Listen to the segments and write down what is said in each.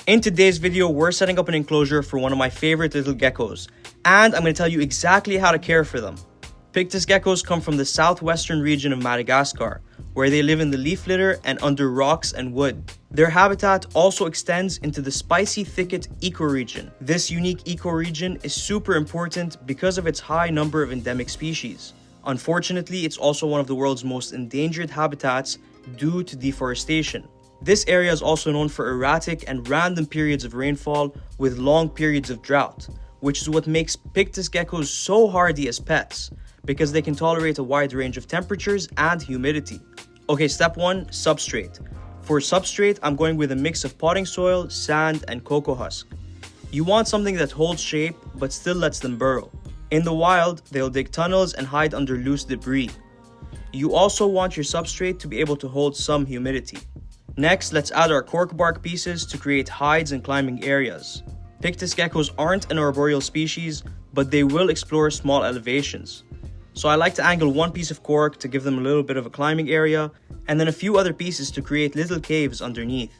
In today's video, we're setting up an enclosure for one of my favorite little geckos, and I'm going to tell you exactly how to care for them. Pictus geckos come from the southwestern region of Madagascar, where they live in the leaf litter and under rocks and wood. Their habitat also extends into the spicy thicket ecoregion. This unique ecoregion is super important because of its high number of endemic species. Unfortunately, it's also one of the world's most endangered habitats due to deforestation. This area is also known for erratic and random periods of rainfall with long periods of drought, which is what makes Pictus geckos so hardy as pets, because they can tolerate a wide range of temperatures and humidity. Okay, step 1, substrate. For substrate, I'm going with a mix of potting soil, sand, and cocoa husk. You want something that holds shape but still lets them burrow. In the wild, they'll dig tunnels and hide under loose debris. You also want your substrate to be able to hold some humidity. Next, let's add our cork bark pieces to create hides and climbing areas. Pictus geckos aren't an arboreal species, but they will explore small elevations. So I like to angle one piece of cork to give them a little bit of a climbing area, and then a few other pieces to create little caves underneath.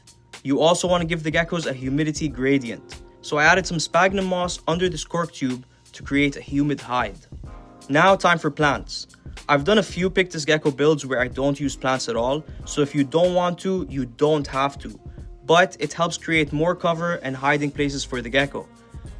You also want to give the geckos a humidity gradient, so I added some sphagnum moss under this cork tube to create a humid hide. Now time for plants. I've done a few Pictus gecko builds where I don't use plants at all, so if you don't want to, you don't have to. But it helps create more cover and hiding places for the gecko.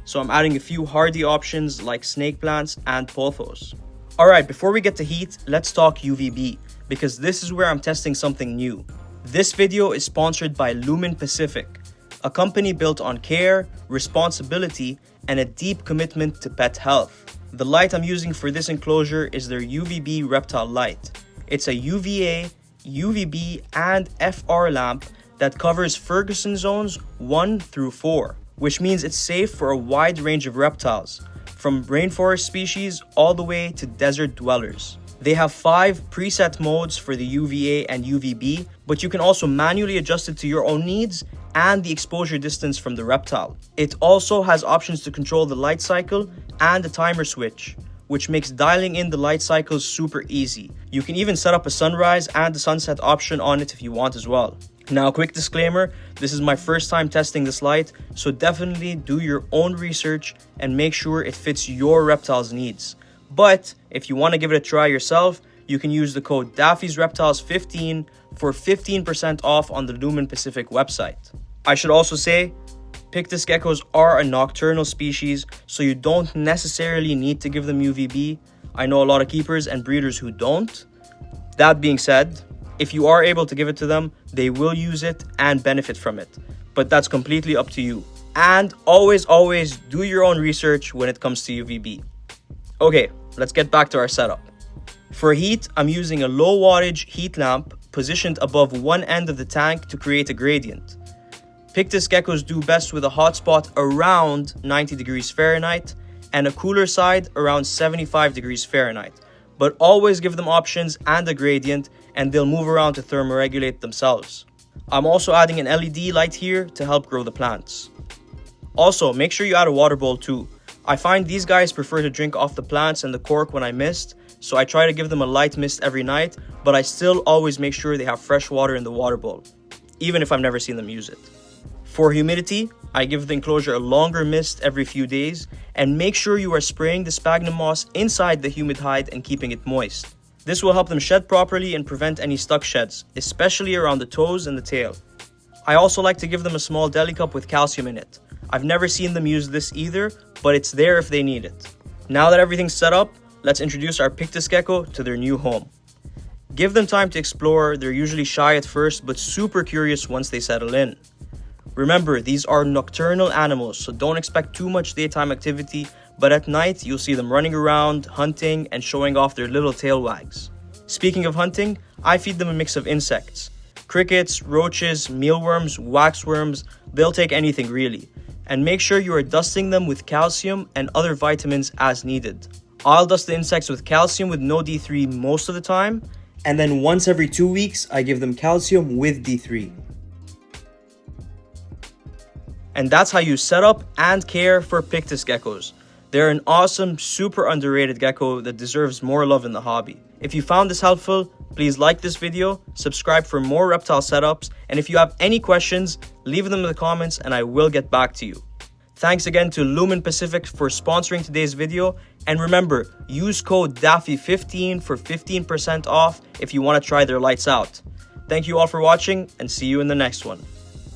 So I'm adding a few hardy options like snake plants and pothos. Alright, before we get to heat, let's talk UVB, because this is where I'm testing something new. This video is sponsored by Lumen Pacific, a company built on care, responsibility, and a deep commitment to pet health. The light I'm using for this enclosure is their UVB reptile light. It's a UVA, UVB, and FR lamp that covers Ferguson zones 1 through 4, which means it's safe for a wide range of reptiles, from rainforest species all the way to desert dwellers. They have 5 preset modes for the UVA and UVB, but you can also manually adjust it to your own needs and the exposure distance from the reptile. It also has options to control the light cycle and a timer switch, which makes dialing in the light cycles super easy. You can even set up a sunrise and a sunset option on it if you want as well. Now, quick disclaimer, this is my first time testing this light, so definitely do your own research and make sure it fits your reptile's needs. But if you want to give it a try yourself, you can use the code daffysreptiles15 for 15% off on the Lumen Pacific website. I should also say, Pictus geckos are a nocturnal species, so you don't necessarily need to give them UVB. I know a lot of keepers and breeders who don't. That being said, if you are able to give it to them, they will use it and benefit from it. But that's completely up to you. And always do your own research when it comes to UVB. Okay, let's get back to our setup. For heat, I'm using a low wattage heat lamp positioned above one end of the tank to create a gradient. Pictus geckos do best with a hot spot around 90 degrees Fahrenheit and a cooler side around 75 degrees Fahrenheit. But always give them options and a gradient, and they'll move around to thermoregulate themselves. I'm also adding an LED light here to help grow the plants. Also, make sure you add a water bowl too. I find these guys prefer to drink off the plants and the cork when I mist, so I try to give them a light mist every night, but I still always make sure they have fresh water in the water bowl, even if I've never seen them use it. For humidity, I give the enclosure a longer mist every few days, and make sure you are spraying the sphagnum moss inside the humid hide and keeping it moist. This will help them shed properly and prevent any stuck sheds, especially around the toes and the tail. I also like to give them a small deli cup with calcium in it. I've never seen them use this either, but it's there if they need it. Now that everything's set up, let's introduce our Pictus gecko to their new home. Give them time to explore. They're usually shy at first, but super curious once they settle in. Remember, these are nocturnal animals, so don't expect too much daytime activity, but at night you'll see them running around, hunting, and showing off their little tail wags. Speaking of hunting, I feed them a mix of insects. Crickets, roaches, mealworms, waxworms, they'll take anything really. And make sure you are dusting them with calcium and other vitamins as needed. I'll dust the insects with calcium with no D3 most of the time, and then once every 2 weeks I give them calcium with D3. And that's how you set up and care for Pictus geckos. They're an awesome, super underrated gecko that deserves more love in the hobby. If you found this helpful, please like this video, subscribe for more reptile setups, and if you have any questions, leave them in the comments and I will get back to you. Thanks again to Lumen Pacific for sponsoring today's video, and remember, use code DAFFY15 for 15% off if you want to try their lights out. Thank you all for watching, and see you in the next one.